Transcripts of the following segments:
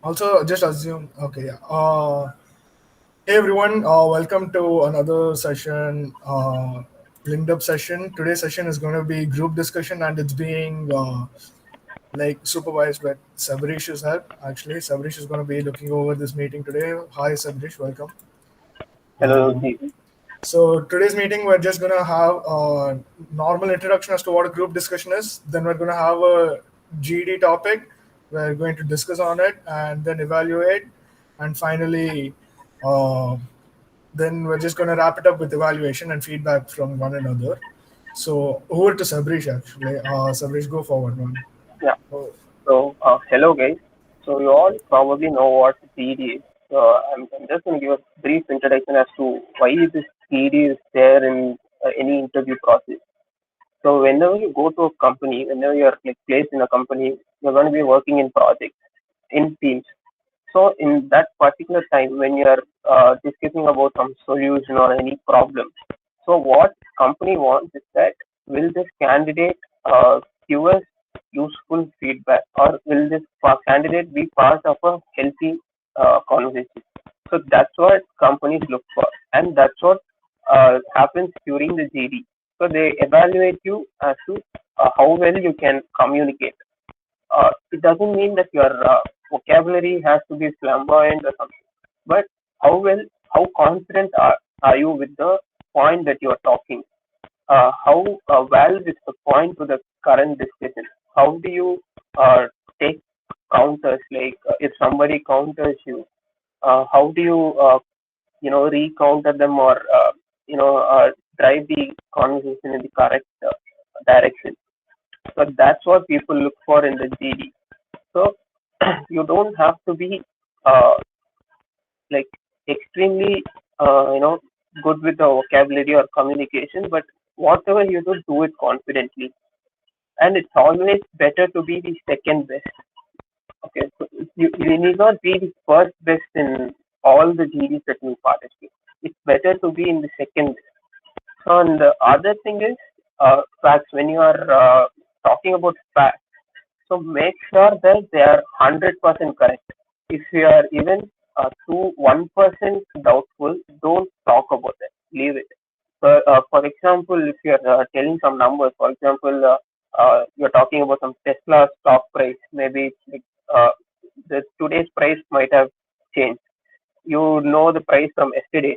Also, just assume. Okay, yeah. Hey everyone, welcome to another session, linked up session. Today's session is going to be group discussion, and it's being like supervised by Sabrish's help. Actually, Sabrish is going to be looking over this meeting today. Hi, Sabrish, welcome. Hello, Um, Ji. so today's meeting, we're just going to have a normal introduction as to what a group discussion is. Then we're going to have a GD topic. We're going to discuss on it and then evaluate, and finally. Uh, then we're just going to wrap it up with evaluation and feedback from one another. So over to Sabrish actually. Sabrish, go forward, man. Yeah. Oh, Hello, guys. So, you all probably know what GD is. I'm just going to give a brief introduction as to why this GD is there in any interview process. So, whenever you go to a company, whenever you're like placed in a company, you're going to be working in projects, in teams. So, in that particular time, when you're discussing about some solution or any problem, so what company wants is that will this candidate give us useful feedback, or will this candidate be part of a healthy conversation? So that's what companies look for, and that's what happens during the GD. So they evaluate you as to how well you can communicate. It doesn't mean that your vocabulary has to be flamboyant or something, but how well, how confident are you with the point that you are talking? How well is the point to the current discussion? How do you take counters? Like if somebody counters you, how do you recounter them, or drive the conversation in the correct direction? So that's what people look for in the GD. So you don't have to be uh, like extremely good with the vocabulary or communication, but whatever you do it confidently. And it's always better to be the second best. Okay, so you need not be the first best in all the GDs that you participate. It's better to be in the second best. So, and the other thing is facts. When you are talking about facts, so make sure that they are 100% correct. If you are even 1% doubtful, don't talk about it. Leave it. For example, if you are telling some numbers, for example, you're talking about some Tesla stock price, maybe it's like, the today's price might have changed. You know the price from yesterday,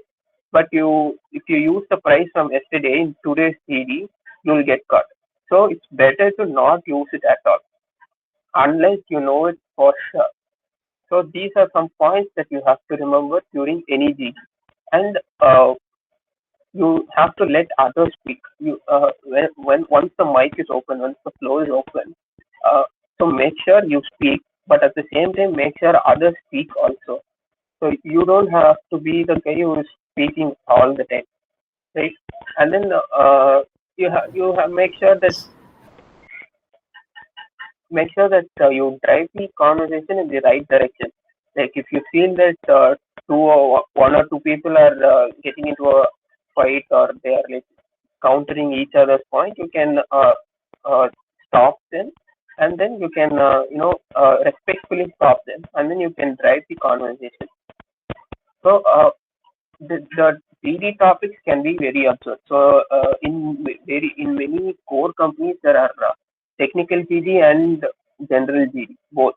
but if you use the price from yesterday in today's TD, you'll get cut. So it's better to not use it at all unless you know it for sure. So these are some points that you have to remember during any GD. And you have to let others speak. When once the mic is open, once the floor is open, uh, so make sure you speak, but at the same time make sure others speak also. So you don't have to be the guy who is speaking all the time, right? And then you have make sure that you drive the conversation in the right direction. Like if you feel that one or two people are getting into a fight, or they are like countering each other's point, you can uh, stop them, and then you can respectfully stop them, and then you can drive the conversation. So the GD topics can be very absurd. So in many core companies there are technical GD and general GD both.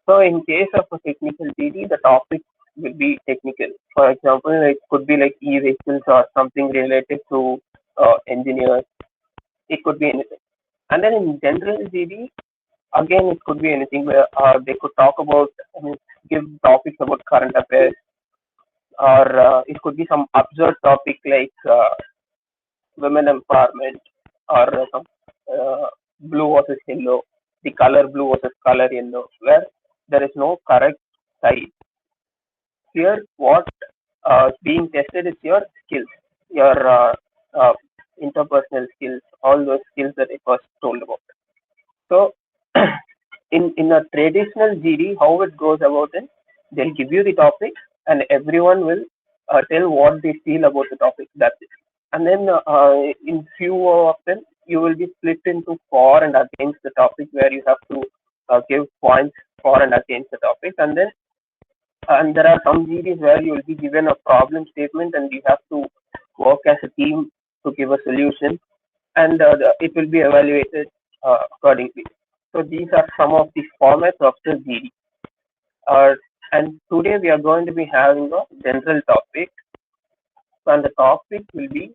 So in case of a technical GD, the topic will be technical. For example, it could be like e-vehicles or something related to engineers. It could be anything. And then in general GD, again it could be anything where they could talk about, I mean, give topics about current affairs, or it could be some absurd topic like women empowerment, or some uh, blue versus yellow, the color blue versus color yellow, where there is no correct side. Here, what being tested is your skills, your interpersonal skills, all those skills that it was told about. So, in a traditional GD, how it goes about it, they'll give you the topic, and everyone will tell what they feel about the topic. That's it. And then in few of them, you will be split into for and against the topic, where you have to give points for and against the topic, and then And there are some GDs where you will be given a problem statement and you have to work as a team to give a solution, and it will be evaluated accordingly. So these are some of the formats of the GD. Uh, and today we are going to be having a general topic, and the topic will be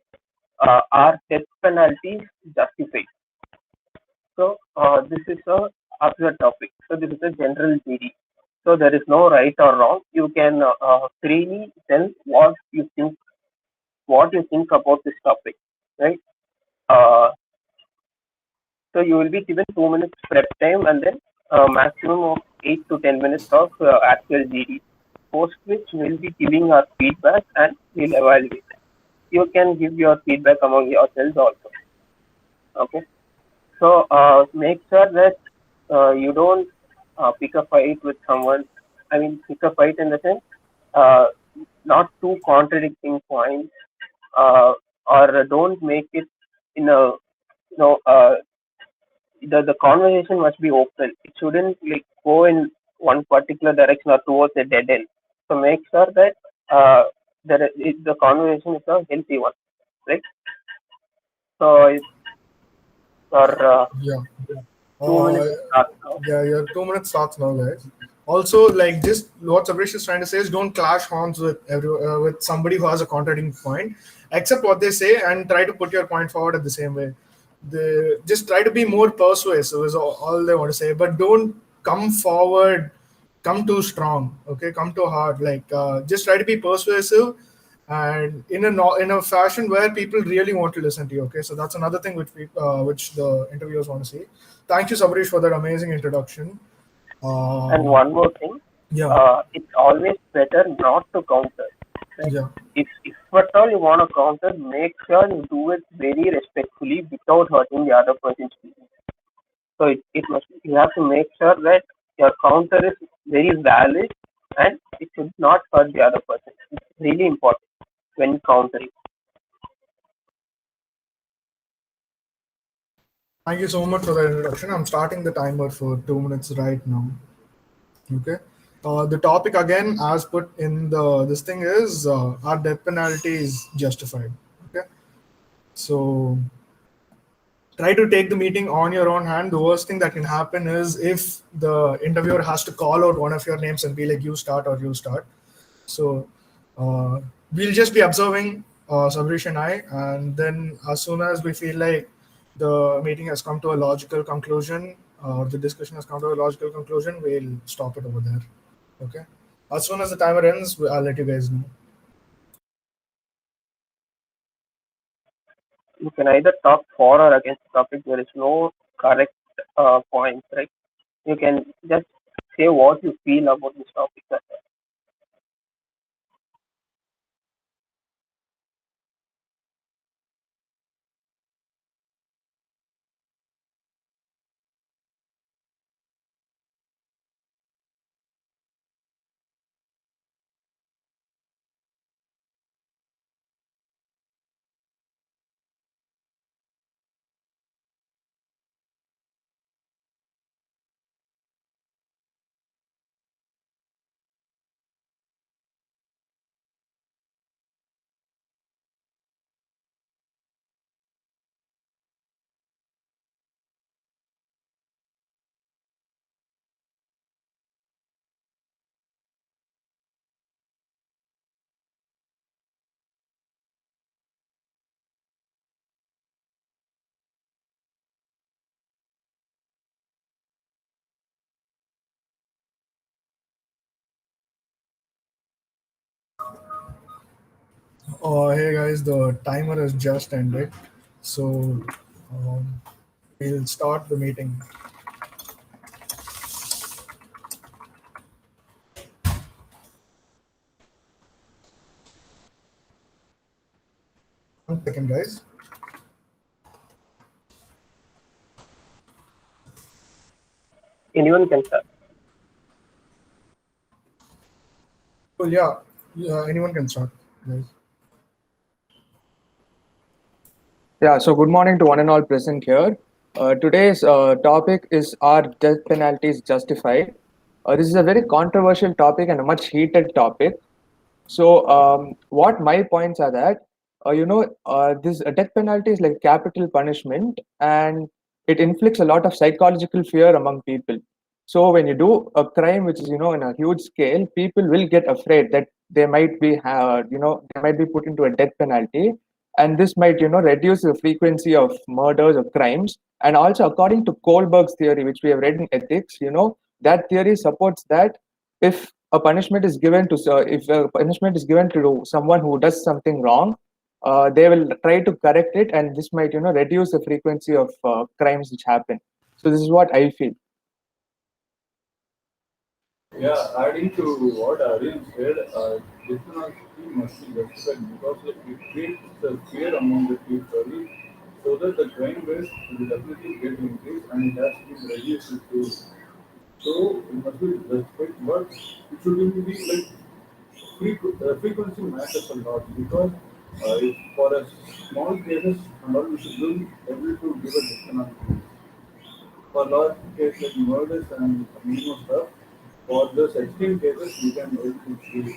are death penalties justified? So this is a absurd topic. So this is a general GD. So there is no right or wrong. You can freely tell what you think about this topic, right? Uh, so you will be given 2 minutes prep time and then maximum of 8 to 10 minutes of actual GD. Post which we'll be giving our feedback and we'll evaluate. You can give your feedback among yourselves also. Okay. So make sure that you don't pick a fight with someone. I mean, pick a fight in the sense uh, not two contradicting points, or don't make it in a the conversation must be open. It shouldn't like go in one particular direction or towards a dead end. So make sure that the conversation is a healthy one, right? So it's for Yeah. 2 minutes Uh, start now. yeah, your 2 minutes starts now, guys. Also, like just what Sabrish is trying to say is don't clash horns with somebody who has a contradicting point. Accept what they say and try to put your point forward at the same way. They just try to be more persuasive is all they want to say, but don't come forward, come too strong. Okay, come too hard. Like just try to be persuasive and in a fashion where people really want to listen to you. Okay, so that's another thing which the interviewers want to see. Thank you, Sabrish, for that amazing introduction. And Um, one more thing, yeah, it's always better not to counter. Right? yeah, If at all you want to counter, make sure you do it very respectfully without hurting the other person's feelings. So it must you have to make sure that your counter is very valid and it should not hurt the other person. It's really important when countering. thank you so much for that introduction. I'm starting the timer for 2 minutes right now. Okay. The topic again, as put in the this thing is are death penalties justified? Okay. So try to take the meeting on your own hand. The worst thing that can happen is if the interviewer has to call out one of your names and be like, you start or you start. So we'll just be observing Sabrish and I, and then as soon as we feel like the meeting has come to a logical conclusion or the discussion has come to a logical conclusion, we'll stop it over there. Okay. As soon as the timer ends, I'll let you guys know. You can either talk for or against the topic. There is no correct point, right? You can just say what you feel about this topic. Hey guys, the timer has just ended. So um, we'll start the meeting. 1 second, guys. Anyone can start. Well, yeah, anyone can start, guys. Yeah, so good morning to one and all present here. Today's topic is, are death penalties justified? This is a very controversial topic and a much heated topic. So, what my points are that, this death penalty is like capital punishment, and it inflicts a lot of psychological fear among people. So, when you do a crime which is, in a huge scale, people will get afraid that they might be, they might be put into a death penalty, and this might, reduce the frequency of murders or crimes. And also, according to Kohlberg's theory, which we have read in ethics, that theory supports that if a punishment is given to if a punishment is given to someone who does something wrong, they will try to correct it, and this might reduce the frequency of crimes which happen. So this is what I feel. Yeah, adding to what Aryan said, dishonesty must be justified because it creates the fear among the people so that the crime rate will definitely get increased and it has to be reduced to. So it must be justified, but it shouldn't be like frequency matters a lot because if for a small cases and all, we should be able to give a dishonesty. For large cases like murders and minimum stuff, for those extreme cases, we can able to see.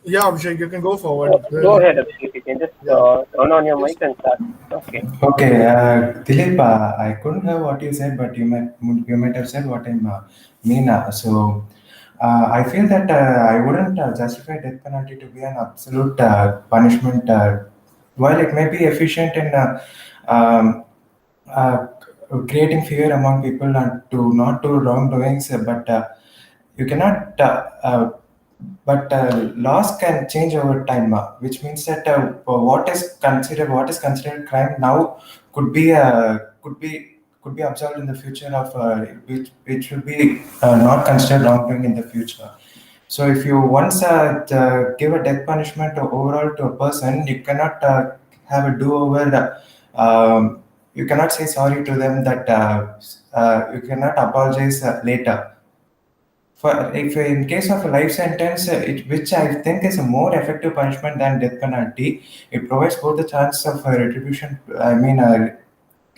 Yeah, Abhishek, you can go forward. Go ahead, Abhishek. You can just turn on your mic and start. Okay. Okay, Dilip, I couldn't hear what you said, but you might have said what I mean. So I feel that I wouldn't justify death penalty to be an absolute punishment. While it may be efficient in um, uh, creating fear among people and to not do wrongdoings, but you cannot. But laws can change over time, which means that what is considered crime now could be observed in the future of which will be not considered wrongdoing in the future. So if you once give a death punishment overall to a person, you cannot have a do-over. You cannot say sorry to them that you cannot apologize later. For if in case of a life sentence, which I think is a more effective punishment than death penalty, it provides both the chance of retribution. I mean,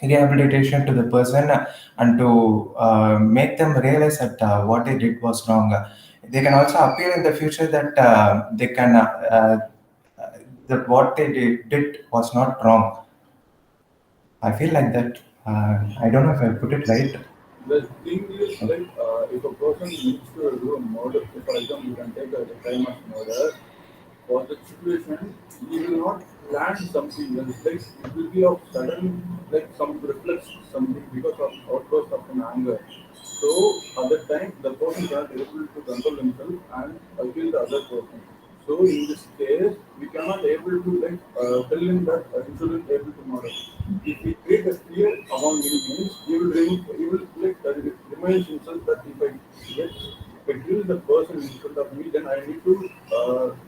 rehabilitation to the person and to make them realize that what they did was wrong. They can also appeal in the future that they can that what they did was not wrong. I feel like that. I don't know if I put it right. The thing is, like, if a person needs to do a murder, for example, you can take the crime of murder, for the situation, he will not plan something else. Like, it will be of sudden, like, some reflex something because of outburst of an anger. So, at that time, the person is not able to control himself and kill the other person. So, in this case, we cannot able to like tell him that he shouldn't able to murder. If we create a fear among him, means he will like remind himself that if I kill the person in front of me, then I need to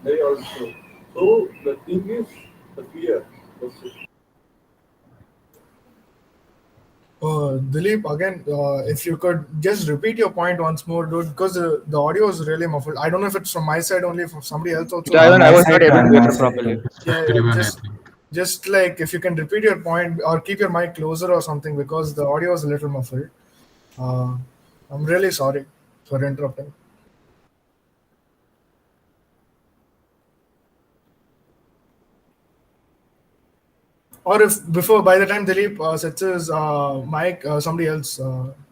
die also. So the thing is the fear. That's it. Dilip, again, if you could just repeat your point once more, dude, because the audio is really muffled. I don't know if it's from my side only, from somebody else also. I was not able to my hear side, properly. Yeah, Everyone, I think. just like if you can repeat your point or keep your mic closer or something because the audio is a little muffled. I'm really sorry for interrupting. Or if before by the time Dilip sets his mic, somebody else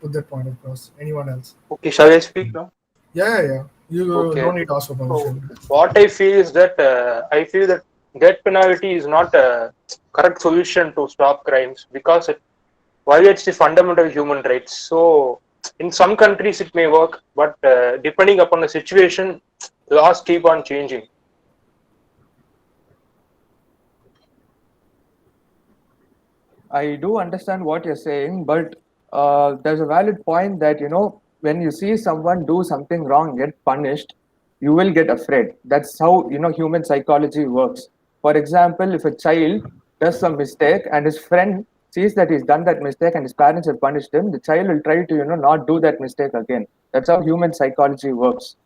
put that point across. Anyone else? Okay, shall I speak now? Yeah. You Okay. don't need to ask for permission. What I feel is that death penalty is not a correct solution to stop crimes because it violates the fundamental human rights. So, in some countries it may work, but depending upon the situation, laws keep on changing. I do understand what you're saying, but there's a valid point that when you see someone do something wrong, get punished, you will get afraid. That's how human psychology works. For example, if a child does some mistake and his friend sees that he's done that mistake and his parents have punished him, the child will try to not do that mistake again. That's how human psychology works.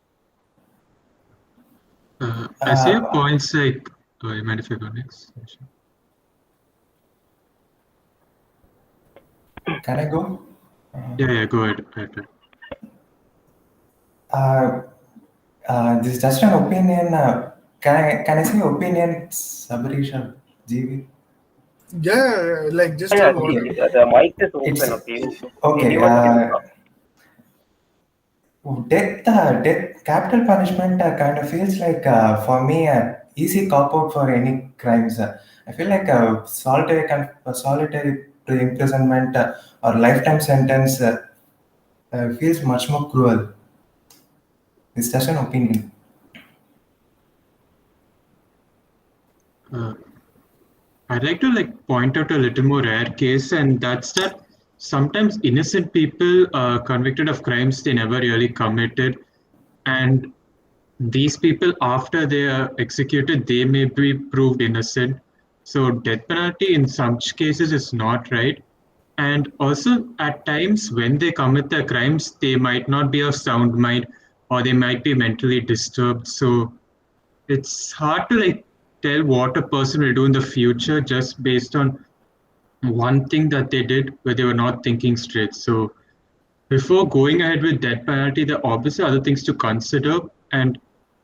I see a points like. You mind if I go next? Can I go? Yeah, go ahead. This is just an opinion. Can I say opinion, Sabarish or GV? Yeah, like just Yeah, tell what. see, the mic is It's open. Okay, okay. anyone can talk. Death, capital punishment kind of feels like for me an easy cop out for any crimes. I feel like solitary imprisonment or lifetime sentence feels much more cruel. It's just an opinion. I'd like to point out a little more rare case, and that's that sometimes innocent people convicted of crimes they never really committed, and these people after they are executed they may be proved innocent. So death penalty in some cases is not right, and also at times when they commit the crimes they might not be of sound mind or they might be mentally disturbed. So it's hard to tell what a person will do in the future just based on one thing that they did where they were not thinking straight. So before going ahead with death penalty, there are obviously other things to consider, and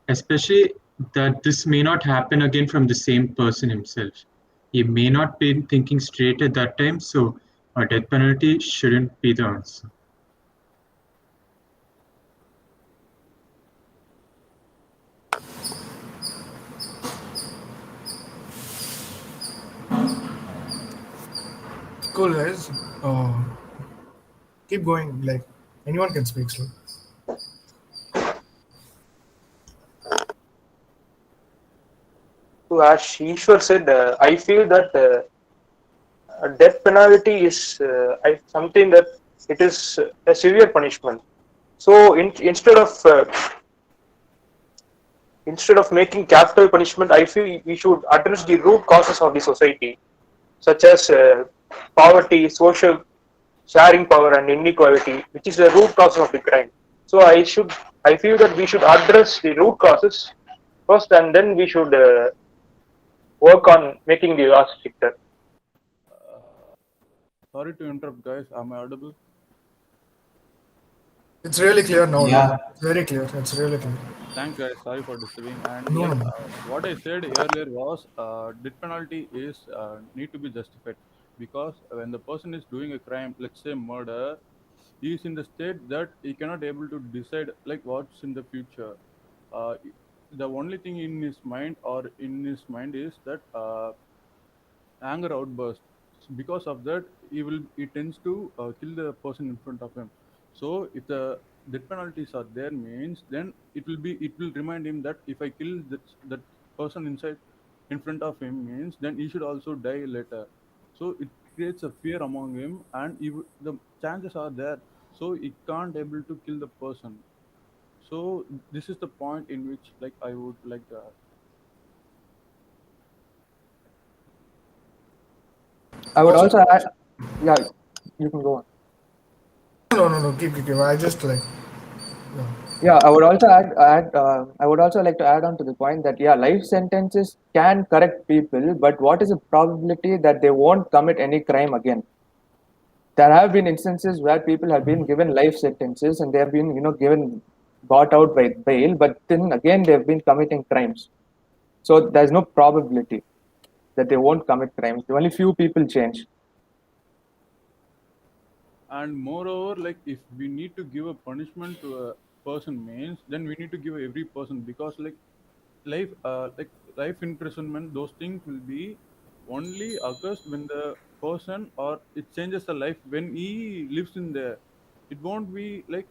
especially that this may not happen again from the same person himself. He may not be thinking straight at that time, so a death penalty shouldn't be the answer. Cool, guys. Keep going. Like anyone can speak. So. So as Ishwar said, I feel that death penalty is something that it is a severe punishment. So instead of making capital punishment, I feel we should address the root causes of the society, such as poverty, social sharing power, and inequality, which is the root cause of the crime. So I feel that we should address the root causes first, and then we should work on making the laws stricter. Sorry to interrupt, guys. Am I audible? It's really clear now. Yeah. It's very clear. It's really clear. Thanks, guys. Sorry for disturbing. And No, like no. what I said earlier was, death penalty is need to be justified, because when the person is doing a crime, let's say murder, he is in the state that he cannot able to decide like what's in the future. Uh, the only thing in his mind is that anger outburst. Because of that, he tends to kill the person in front of him. So if the death penalties are there, means then it will remind him that if I kill that person in front of him, means then he should also die later. So it creates a fear among him, and the chances are there, so he can't able to kill the person. So this is the point in which like I would like to add. I would Also- also add, yeah, you can go on. No. Keep. I just like. No. Yeah, I would also I would also like to add on to the point that yeah, life sentences can correct people, but what is the probability that they won't commit any crime again? There have been instances where people have been given life sentences and they have been, given got out by bail, but then again they've been committing crimes. So there's no probability that they won't commit crimes. Only few people change. And moreover, like if we need to give a punishment to a person, means then we need to give every person, because like life imprisonment, those things will be only occurs when the person, or it changes the life when he lives in there. It won't be like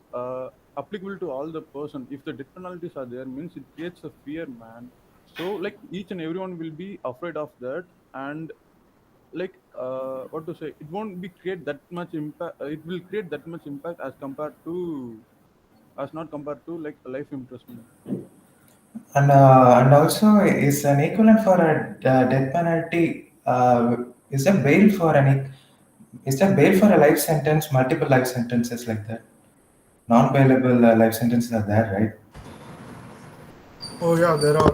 applicable to all the person. If the death penalties are there, means it creates a fear, man. So like each and everyone will be afraid of that, and like what to say, it won't be create that much impact. It will create that much impact as not compared to like a life imprisonment. And also is an equivalent for a death penalty. Is there bail for any? Is there bail for a life sentence? Multiple life sentences like that. Non-bailable life sentences are there, right? Oh yeah, there are.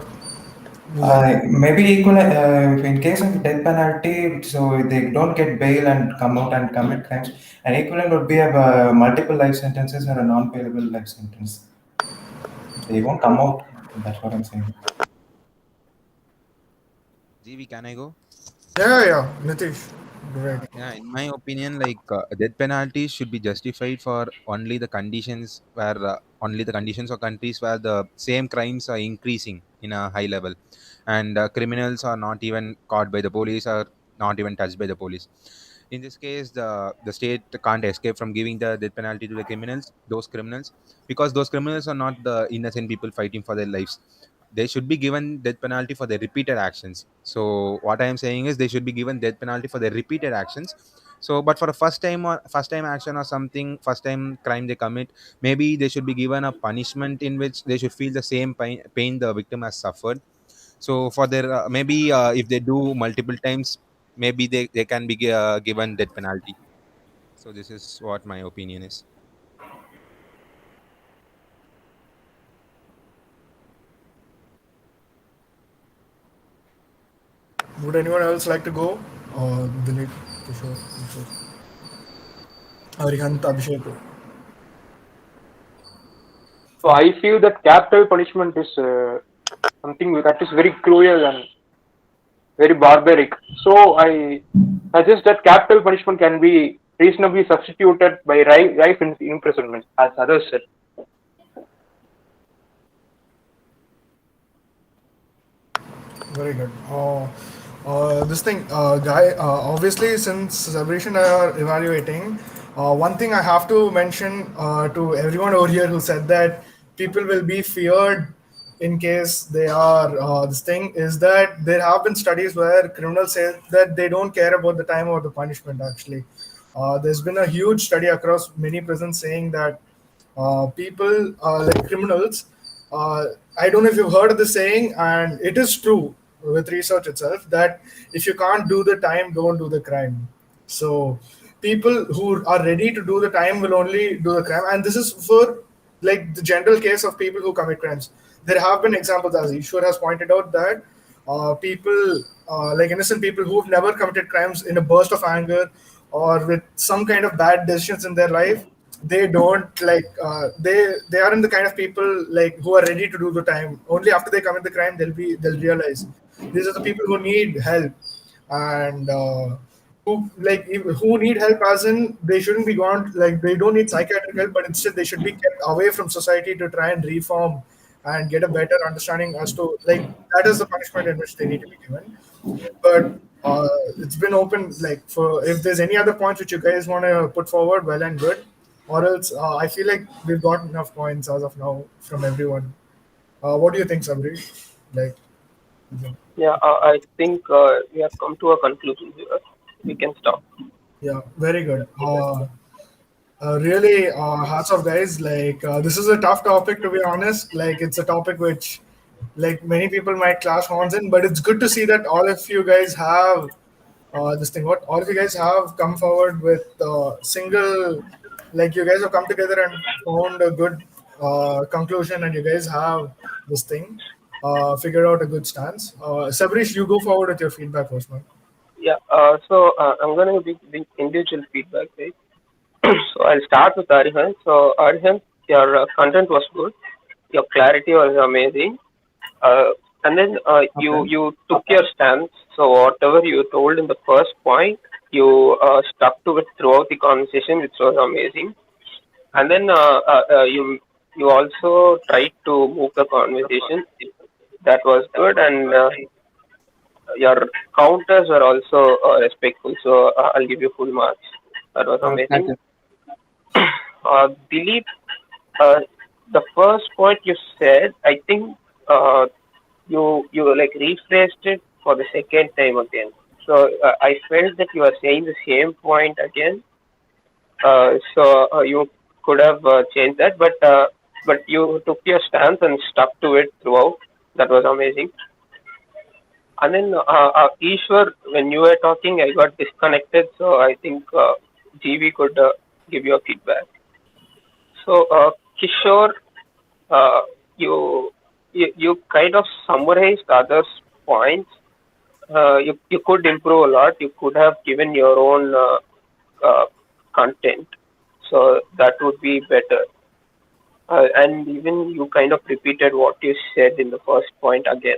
Maybe equal in case of death penalty, so they don't get bail and come out and commit crimes. An equivalent would be a multiple life sentences or a non-payable life sentence. They won't come out. That's what I'm saying. GV, can I go? Yeah. Nitish, great. Yeah, in my opinion, death penalty should be justified for only the conditions or countries where the same crimes are increasing in a high level, and criminals are not even caught by the police or not even touched by the police. In this case, the state can't escape from giving the death penalty to the those criminals, because those criminals are not the innocent people fighting for their lives. They should be given death penalty for their repeated actions. So what I am saying is they should be given death penalty for their repeated actions. So but for a first time action or something, first time crime they commit, maybe they should be given a punishment in which they should feel the same pain the victim has suffered. So for their maybe if they do multiple times, maybe they can be given death penalty. So this is what my opinion is. Would anyone else like to go? Dilip, Kishore, Arihant, Abhishek. So I feel that capital punishment is something that is very cruel and very barbaric. So I suggest that capital punishment can be reasonably substituted by life imprisonment, as others said. Very good. This thing, Guy, obviously, since Sabrish and I are evaluating, one thing I have to mention to everyone over here who said that people will be feared in case they are this thing is that there have been studies where criminals say that they don't care about the time or the punishment, actually. There's been a huge study across many prisons saying that people like criminals. I don't know if you've heard of the saying, and it is true with research itself that if you can't do the time, don't do the crime. So people who are ready to do the time will only do the crime, and this is for like the general case of people who commit crimes. There have been examples, as Ishwar has pointed out, that people like innocent people who've never committed crimes in a burst of anger or with some kind of bad decisions in their life, they don't like they aren't the kind of people like who are ready to do the time. Only after they commit the crime they'll realize. These are the people who need help, and who need help, as in they shouldn't be gone, like they don't need psychiatric help, but instead they should be kept away from society to try and reform and get a better understanding as to like that is the punishment in which they need to be given. But it's been open like for if there's any other points which you guys want to put forward, well and good, or else I feel like we've got enough points as of now from everyone. What do you think, Sabri? Like, Yeah, I think we have come to a conclusion here. We can stop. yeah, very good. Really, hats off, guys. Like, this is a tough topic, to be honest. Like, it's a topic which, like, many people might clash horns in, but it's good to see that all of you guys have this thing. What all of you guys have come forward with single, like, you guys have come together and found a good conclusion, and you guys have this thing, figured out a good stance. Sabrish, you go forward with your feedback first, man. Yeah, so I'm going to be individual feedback, right? So I'll start with Arihant. So Arihant, your content was good. Your clarity was amazing. And then you took your stance. So whatever you told in the first point, you stuck to it throughout the conversation, which was amazing. And then you also tried to move the conversation. That was good. And your counters were also respectful. So I'll give you full marks. That was Thank amazing. you. Dilip, the first point you said, I think you like rephrased it for the second time again. So I felt that you are saying the same point again. So you could have changed that, but you took your stance and stuck to it throughout. That was amazing. And then Ishwar, when you were talking, I got disconnected. So I think GV could give you a feedback. So Kishore, you you kind of summarized others' points. You could improve a lot. You could have given your own content, so that would be better. And even you kind of repeated what you said in the first point again.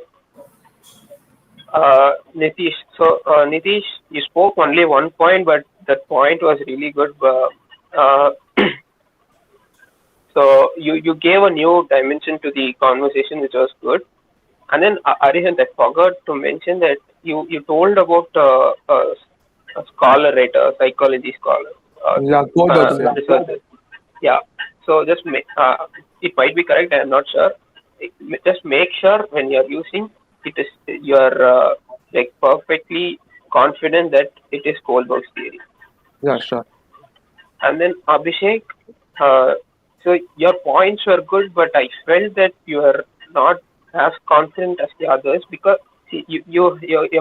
Nitish, Nitish, you spoke only one point, but that point was really good. Uh, so you gave a new dimension to the conversation, which was good. And then Arihant, I forgot to mention that you told about a scholar, right? A psychology scholar. Yeah, co-document. Researcher. Yeah. So it might be correct. I am not sure. Just make sure when you're using it is you're like perfectly confident that it is Kohlberg's theory. Yeah, sure. And then Abhishek, so your points were good, but I felt that you are not as confident as the others because see, your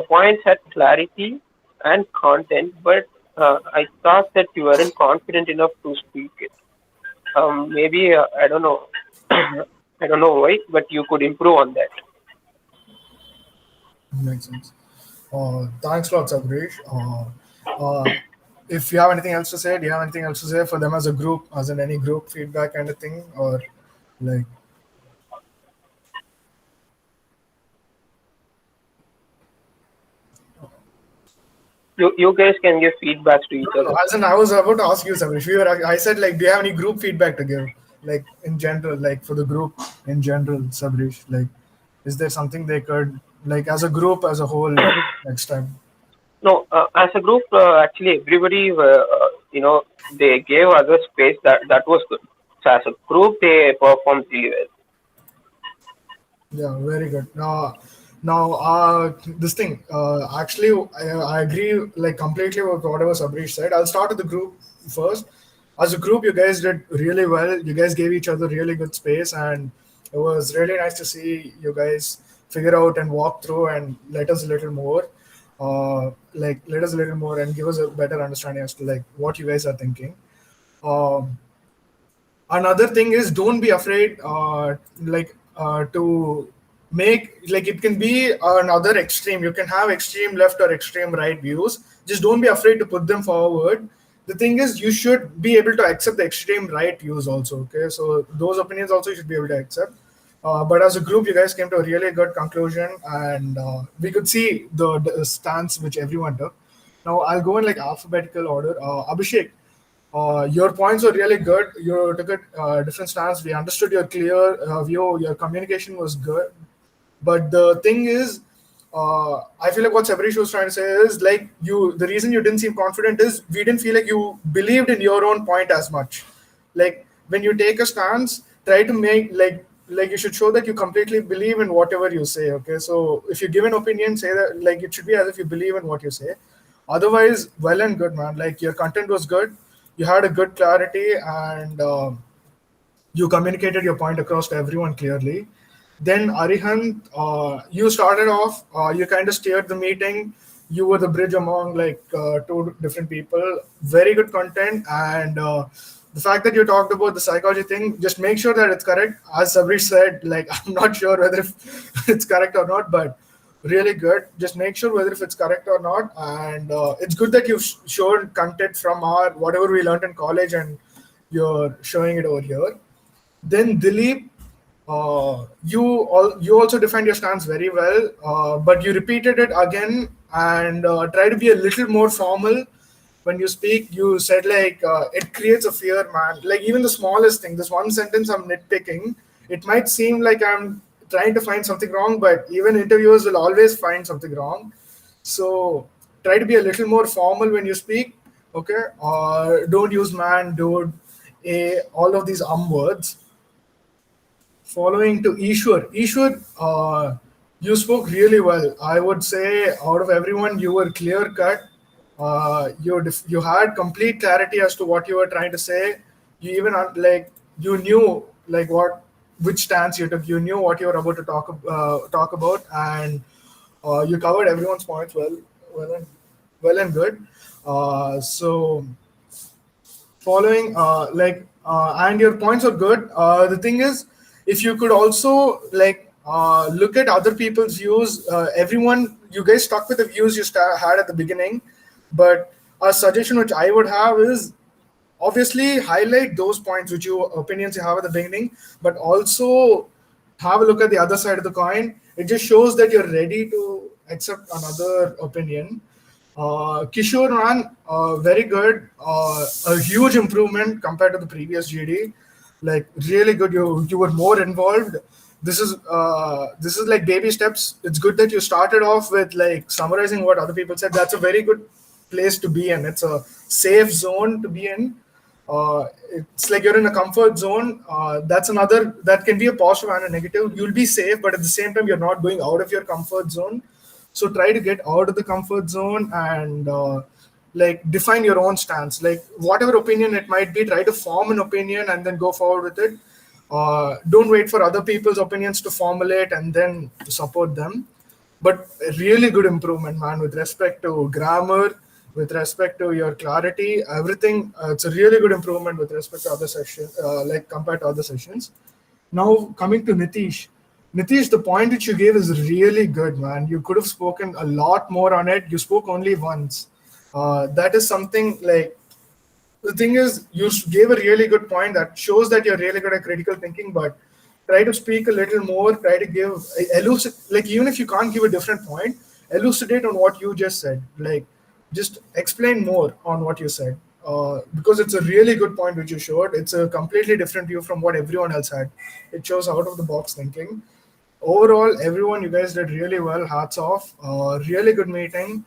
points had clarity and content, but I thought that you weren't confident enough to speak it. Maybe I don't know. I don't know why, but you could improve on that. Makes sense. Thanks a lot, Sabrish. If you have anything else to say, do you have anything else to say for them as a group, as in any group feedback kind of thing, or like? You guys can give feedbacks to each other. As in, I was about to ask you, Sabrish. I said, like, do you have any group feedback to give, like in general, like for the group in general, Sabrish? Like, is there something they could, like, as a group as a whole, next time? No, as a group, actually, everybody, they gave other space. That was good. So as a group, they performed really well. Yeah, very good. This thing. Actually, I agree, like, completely with whatever Sabrish said. I'll start with the group first. As a group, you guys did really well. You guys gave each other really good space, and it was really nice to see you guys figure out and walk through and let us a little more. Let us a little more and give us a better understanding as to like what you guys are thinking. Another thing is, don't be afraid to make, like, it can be another extreme. You can have extreme left or extreme right views. Just don't be afraid to put them forward. The thing is, you should be able to accept the extreme right views also. Okay, so those opinions also you should be able to accept. But as a group, you guys came to a really good conclusion, and we could see the stance which everyone took. Now I'll go in like alphabetical order. Abhishek, your points were really good. You took a different stance. We understood your clear view. Your communication was good. But the thing is, I feel like what Sabrish was trying to say is, like, the reason you didn't seem confident is we didn't feel like you believed in your own point as much. Like, when you take a stance, try to make like you should show that you completely believe in whatever you say. Okay, so if you give an opinion, say that, like, it should be as if you believe in what you say. Otherwise, well and good, man. Like, your content was good. You had a good clarity, and you communicated your point across to everyone clearly. Then Arihant, you started off, you kind of steered the meeting. You were the bridge among like two different people. Very good content, and the fact that you talked about the psychology thing, just make sure that it's correct. As Sabrish said, like, I'm not sure whether it's correct or not, but really good. Just make sure whether if it's correct or not, and it's good that you've shown content from our whatever we learned in college, and you're showing it over here. Then Dilip, you also defined your stance very well, but you repeated it again and try to be a little more formal when you speak. You said like it creates a fear, man. Like, even the smallest thing, this one sentence I'm nitpicking, it might seem like I'm trying to find something wrong, but even interviewers will always find something wrong. So try to be a little more formal when you speak, okay? Or don't use man, dude, all of these words. Following to Ishwar. Ishwar, you spoke really well. I would say out of everyone, you were clear cut. You had complete clarity as to what you were trying to say. You even you knew like which stance you took. You knew what you were about to talk about, and you covered everyone's points well and good. So following and your points are good. The thing is, if you could also like look at other people's views. Everyone, you guys stuck with the views you had at the beginning, but a suggestion which I would have is obviously highlight those points which you opinions you have at the beginning, but also have a look at the other side of the coin. It just shows that you're ready to accept another opinion. Kishore man, very good. A huge improvement compared to the previous GD. Like really good. You were more involved. This is like baby steps. It's good that you started off with like summarizing what other people said. That's a very good place to be in. It's a safe zone to be in. It's like you're in a comfort zone. That's another, that can be a positive and a negative. You'll be safe, but at the same time, you're not going out of your comfort zone. So try to get out of the comfort zone and like define your own stance. Like whatever opinion it might be, try to form an opinion and then go forward with it. Don't wait for other people's opinions to formulate and then to support them. But a really good improvement, man, with respect to grammar, with respect to your clarity, everything. It's a really good improvement with respect to other sessions, like compared to other sessions. Now coming to Nitish. Nitish, the point which you gave is really good, man. You could have spoken a lot more on it. You spoke only once. That is something like, the thing is, you gave a really good point that shows that you're really good at critical thinking, but try to speak a little more, try to give, like even if you can't give a different point, elucidate on what you just said. Like, just explain more on what you said. Because it's a really good point which you showed. It's a completely different view from what everyone else had. It shows out of the box thinking. Overall, everyone, you guys did really well. Hats off. Really good meeting.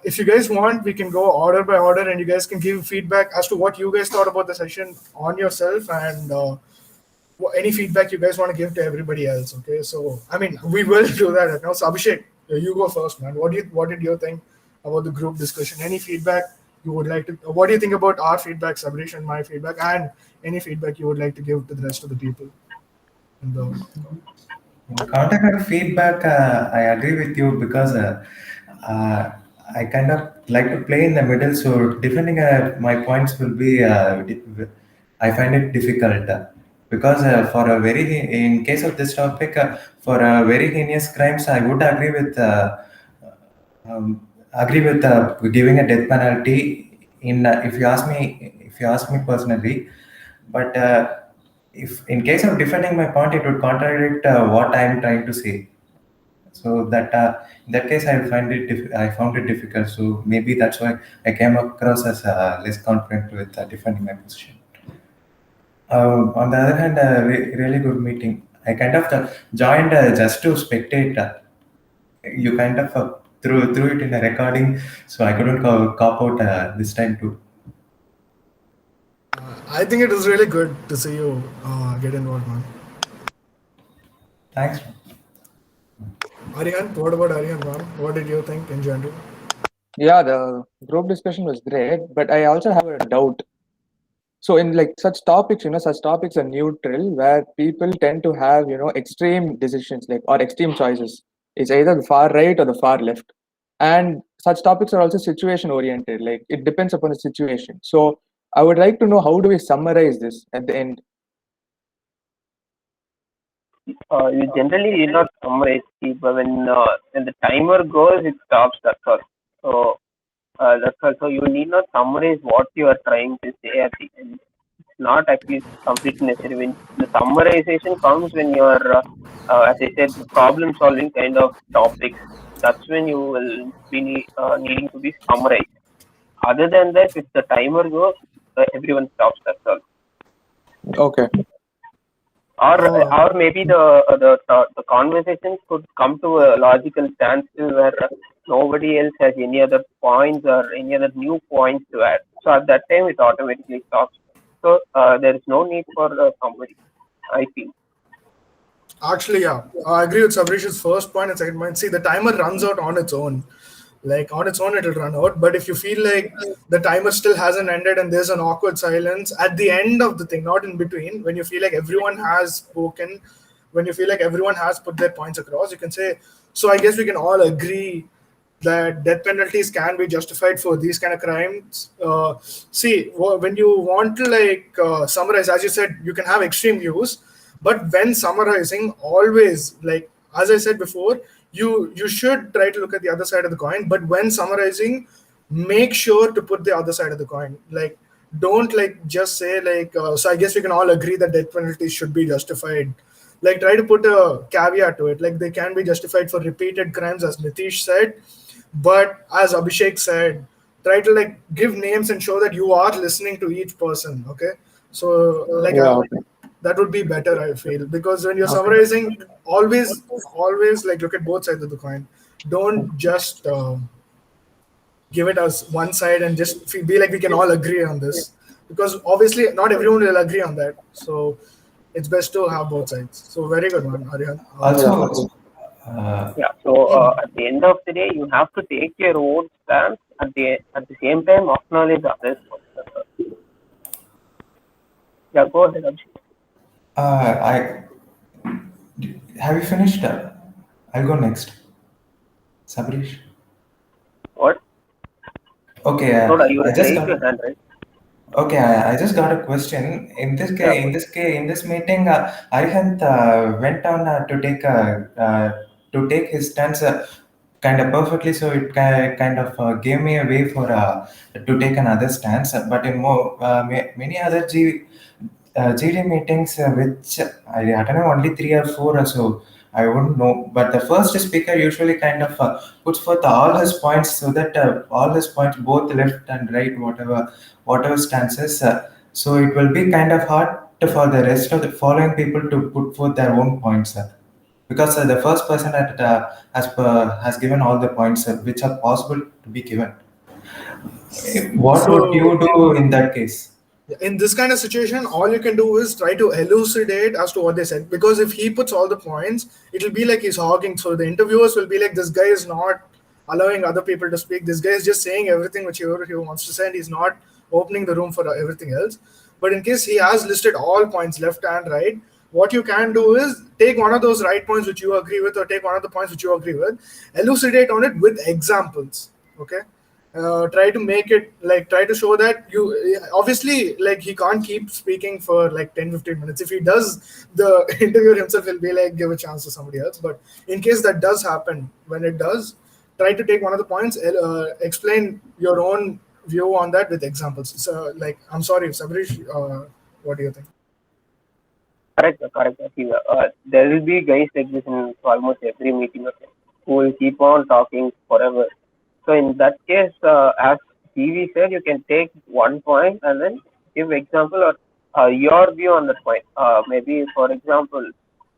If you guys want, we can go order by order and you guys can give feedback as to what you guys thought about the session on yourself and any feedback you guys want to give to everybody else. Okay, so I mean, we will do that now. So Abhishek, you go first, man. What did you think about the group discussion? Any feedback you would like to? What do you think about our feedback, Sabrish, and my feedback, and any feedback you would like to give to the rest of the people? Counter feedback, I agree with you because I kind of like to play in the middle. So defending my points will be, I find it difficult because in case of this topic, for very heinous crimes, I would agree with giving a death penalty. If you ask me personally, but if in case of defending my point, it would contradict what I am trying to say. So that in that case, I found it difficult. So maybe that's why I came across as less confident with defending my position. On the other hand, really good meeting. I kind of joined just to spectate. You kind of threw it in a recording, so I couldn't cop out this time too. I think it is really good to see you get involved, man. Thanks. Aryan, what about Aryan, man? What did you think in general? Yeah, the group discussion was great, but I also have a doubt. So in like such topics, such topics are neutral where people tend to have, extreme decisions or extreme choices. It's either the far right or the far left. And such topics are also situation oriented. Like it depends upon the situation. So I would like to know, how do we summarize this at the end? You generally need not summarize, but when the timer goes, it stops. That's all. So that's all. So you need not summarize what you are trying to say at the end. It's not actually completely necessary. When the summarization comes when you are, as I said, problem-solving kind of topics. That's when you will be needing to be summarized. Other than that, if the timer goes, everyone stops. That's all. Okay. Or maybe the conversations could come to a logical standstill where nobody else has any other points or any other new points to add. So at that time, it automatically stops. So there is no need for summary, I feel. Actually, yeah, I agree with Sabrish's first point and second point. See, the timer runs out on its own. Like on its own, it'll run out. But if you feel like the timer still hasn't ended and there's an awkward silence at the end of the thing, not in between, when you feel like everyone has spoken, when you feel like everyone has put their points across, you can say, so I guess we can all agree that death penalties can be justified for these kind of crimes. See, when you want to summarize, as you said, you can have extreme views, But when summarizing, always, like as I said before, you should try to look at the other side of the coin. But when summarizing, make sure to put the other side of the coin. Like, don't like just say like. So I guess we can all agree that death penalties should be justified. Like, try to put a caveat to it. Like, they can be justified for repeated crimes, as Nitish said, but as Abhishek said, try to like give names and show that you are listening to each person. Okay, so like Yeah. that would be better, I feel, because when you're Okay. summarizing, always like look at both sides of the coin. Don't just give it as one side and just be like we can all agree on this, because obviously not everyone will agree on that. So it's best to have both sides. So very good one, Aryan. Also, Yeah. So at the end of the day, you have to take your own stance. At the same time, acknowledge others. Yeah. Go ahead, Abhishek. I have you finished? I'll go next. Sabrish. What? Okay, Rhoda, you I just raised got. your hand, right? Okay, I just got a question. Yeah. In this meeting, Arihant went on to take his stance kind of perfectly. So it kind of gave me a way for to take another stance. But in many other GD meetings, which I don't know, only three or four or so, I wouldn't know. But the first speaker usually kind of puts forth all his points, so that all his points, both left and right, whatever stances. So it will be kind of hard for the rest of the following people to put forth their own points. Because the first person that has given all the points which are possible to be given. What would you So do in that case? in this kind of situation, all you can do is try to elucidate as to what they said. Because if he puts all the points, it'll be like he's hogging. So the interviewers will be like, this guy is not allowing other people to speak. This guy is just saying everything which he wants to say, and he's not opening the room for everything else. But in case he has listed all points, left and right, what you can do is take one of those right points which you agree with, or take one of the points which you agree with, elucidate on it with examples. Okay, try to make it like, try to show that you obviously, like, he can't keep speaking for like 10-15 minutes. If he does, the interviewer himself will be like, give a chance to somebody else. But in case that does happen, when it does, try to take one of the points, explain your own view on that with examples. So like, I'm sorry, Sabrish, what do you think? Correct. Correct. Actually, there will be guys like this in almost every meeting, okay, who will keep on talking forever. So in that case, as TV said, you can take one point and then give example or your view on that point. Maybe, for example,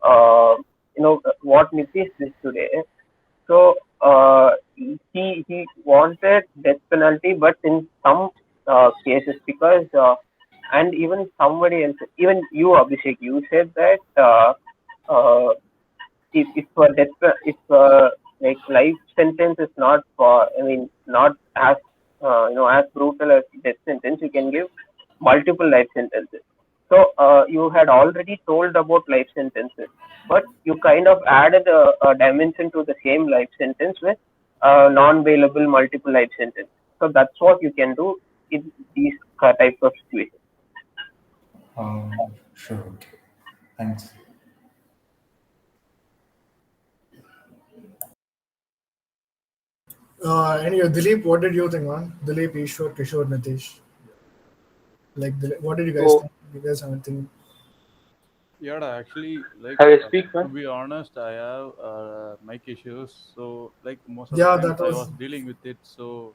uh, what Nitish did today. So he wanted death penalty, but in some cases, because and even somebody else, even you, Abhishek, you said that uh, if for death, if like life sentence is not for, I mean, not as as brutal as death sentence, you can give multiple life sentences. So you had already told about life sentences, but you kind of added a dimension to the same life sentence with non-bailable multiple life sentence. So that's what you can do in these types of situations. Sure. Okay. Thanks. Anyway, Dilip, what did you think, man? Dilip, Ishwar, Kishore, Nitish, like, what did you guys So think? You guys have anything? Yeah, actually, like have a speak, to man. be honest, I have mic issues. So like most of the Yeah, times that I was was dealing with it, so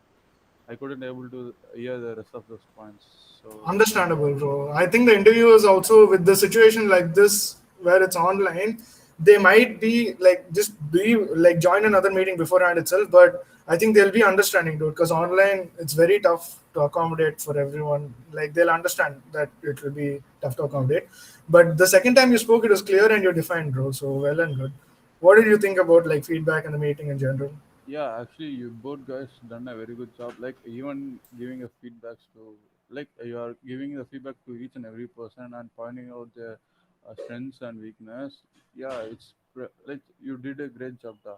I couldn't able to hear the rest of those points. So understandable, bro. I think the interviewers also, with the situation like this where it's online, they might be like, just be like, join another meeting beforehand itself. But I think they'll be understanding, dude, because online it's very tough to accommodate for everyone. Like, they'll understand that it will be tough to accommodate. But the second time you spoke, it was clear and you're defined, bro. So well and good. What did you think about like feedback and the meeting in general? yeah, actually, you both guys done a very good job. Like even giving a feedbacks to, like you are giving the feedback to each and every person and pointing out their strengths and weakness. Yeah, like you did a great job there.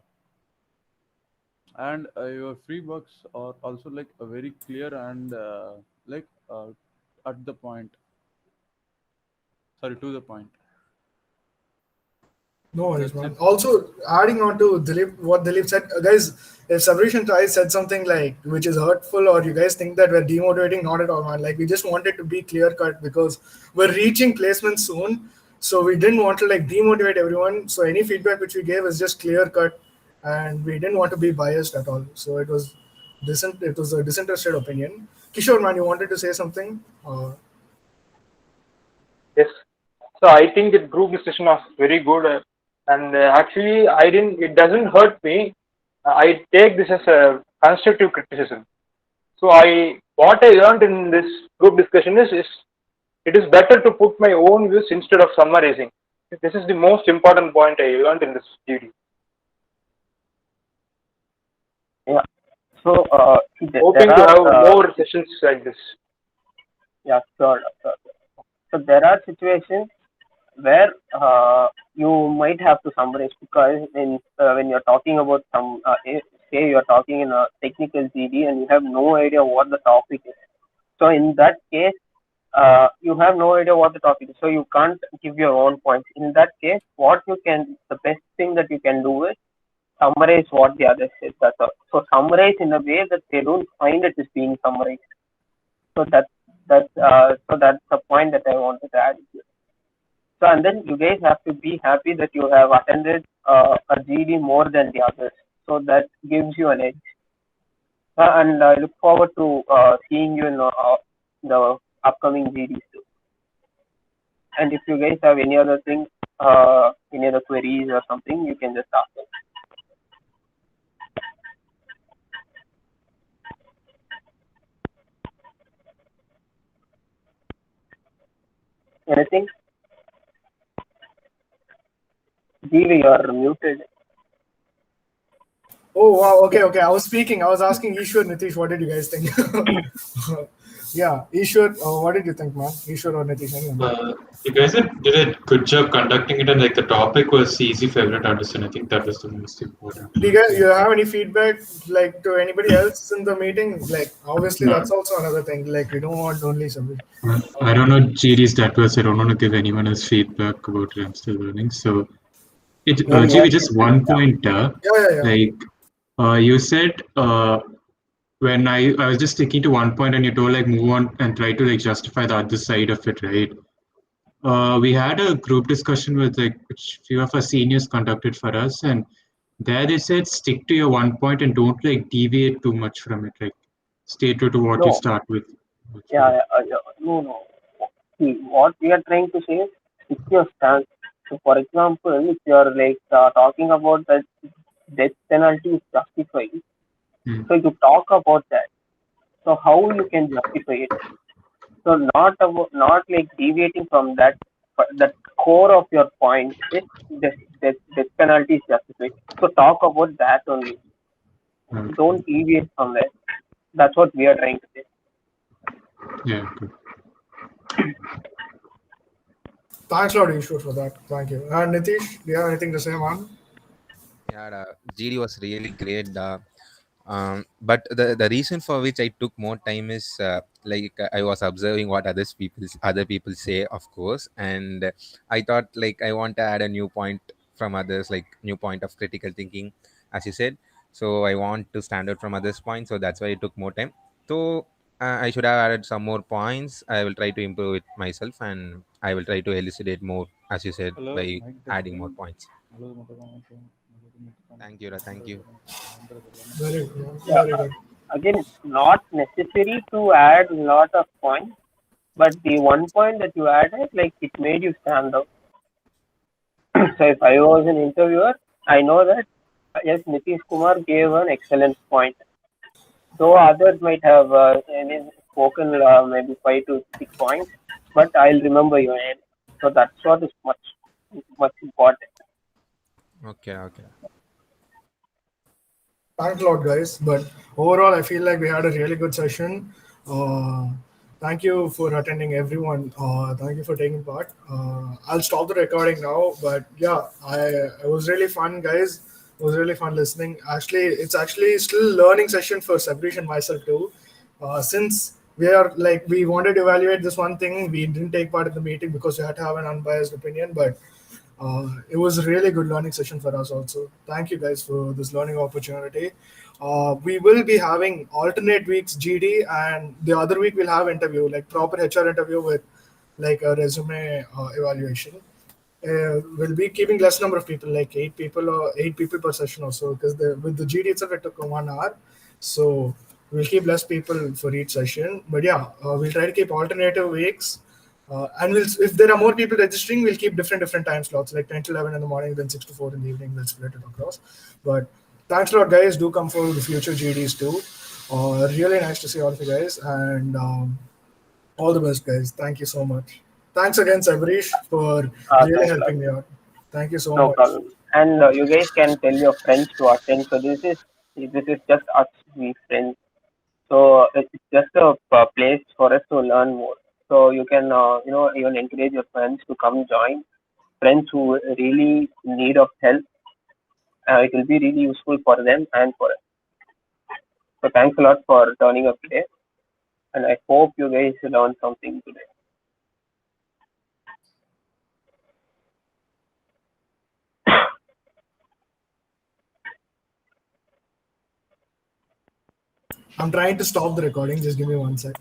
And your free works are also like a very clear and like at the point. Sorry, to the point. No worries, man. Also, adding on to Dilip, what Dilip said, guys, if Sabrishan Chai said something like which is hurtful, or you guys think that we're demotivating, not at all, man. Like, we just wanted to be clear cut because we're reaching placement soon. So we didn't want to like demotivate everyone. So any feedback which we gave is just clear cut, and we didn't want to be biased at all. So it was a disinterested opinion. Kishore, man, you wanted to say something? Yes. So I think the group discussion was very good, and actually, I didn't. It doesn't hurt me. I take this as a constructive criticism. So what I learned in this group discussion is it is better to put my own views instead of summarizing. This is the most important point I learned in this GD. Yeah. So Hoping to have more sessions like this. Yeah, sure. So there are situations where you might have to summarize, because when you're talking about say you're talking in a technical GD and you have no idea what the topic is. So in that case, you have no idea what the topic is, so you can't give your own points. In that case, the best thing that you can do is summarize what the other said. That's all. So summarize in a way that they don't find it is being summarized. So that's the point that I wanted to add here. So, and then you guys have to be happy that you have attended a GD more than the others. So that gives you an edge. And I look forward to seeing you in the upcoming GDs too. And if you guys have any other things, any other queries or something, you can just ask them. Anything? Jeev, you are muted. Oh wow, okay. I was speaking. I was asking Ishwar, Nitish, what did you guys think? Yeah, Ishwar, what did you think, man? Ishwar or Nitish? You guys did a good job conducting it, and like the topic was easy for everyone to understand. I think that was the most important. Do you have any feedback like to anybody else in the meeting? Like obviously that's also another thing. Like we don't want only somebody. I don't know GDs that was. I don't want to give anyone else feedback about it. I'm still learning. So, GV, just one pointer. Yeah. Like you said, when I was just sticking to one point, and you told like move on and try to like justify the other side of it, right? We had a group discussion with like which few of our seniors conducted for us, and there they said stick to your one point and don't like deviate too much from it. Like stay true to what you start with. No. See, what we are trying to say is stick your stance. So, for example, if you are like talking about that death penalty is justified, so you talk about that. So how you can justify it? So not like deviating from that. But the core of your point is death penalty is justified. So talk about that only. Don't deviate from that. That's what we are trying to say. Yeah. Good. Thanks a lot, Ishwar, for that. Thank you. And Nitish, do you have anything to say, man? Yeah, GD was really great. But the reason for which I took more time is I was observing what other people say, of course, and I thought like I want to add a new point from others, like new point of critical thinking, as you said. So I want to stand out from others' points, so that's why it took more time. So I should have added some more points. I will try to improve it myself, and I will try to elucidate more, as you said, by adding more points. Thank you. Very good. Very good. Again, it's not necessary to add a lot of points, but the one point that you added, like it made you stand out. So if I was an interviewer, I know that yes, Nitish Kumar gave an excellent point. Though others might have spoken maybe 5 to 6 points, but I'll remember your name. So that's what is much important. Okay. Thanks a lot, guys. But overall, I feel like we had a really good session. Thank you for attending, everyone. Thank you for taking part. I'll stop the recording now. But yeah, it was really fun, guys. It was really fun listening. Actually, it's actually still learning session for Sabrish and myself too. Since we wanted to evaluate this one thing, we didn't take part in the meeting because we had to have an unbiased opinion. But It was a really good learning session for us also. Thank you guys for this learning opportunity. We will be having alternate weeks GD, and the other week we'll have interview, like proper HR interview with like a resume evaluation. We'll be keeping less number of people, like 8 people or 8 people per session also, because with the GD itself it took 1 hour, so we'll keep less people for each session. But yeah, we'll try to keep alternative weeks, and if there are more people registering, we'll keep different time slots, like 10 to 11 in the morning, then 6 to 4 in the evening. We'll split it across. But thanks a lot, guys. Do come for the future GDs too. Really nice to see all of you guys, and all the best, guys. Thank you so much. Thanks again, Sabarish, for really Thanks a lot. helping me out. Thank you so No much. problem. And you guys can tell your friends to attend. So this is just us, we friends. So it's just a place for us to learn more. So you can even encourage your friends to come join. Friends who really need of help. It will be really useful for them and for us. So thanks a lot for turning up today, and I hope you guys learned something today. I'm trying to stop the recording. Just give me 1 sec.